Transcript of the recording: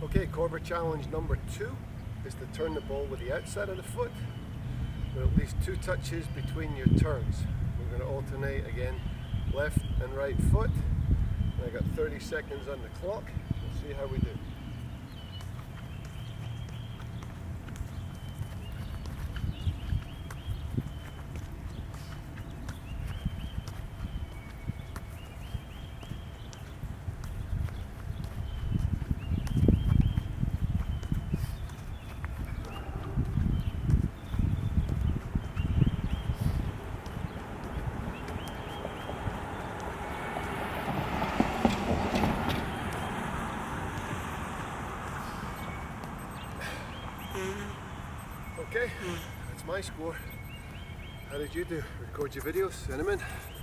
Okay, Corva challenge number 2 is to turn the ball with the outside of the foot with at least 2 touches between your turns. We're going to alternate again left and right foot. And I got 30 seconds on the clock. We'll see how we do. Okay, that's my score. How did you do? Record your videos, send them in.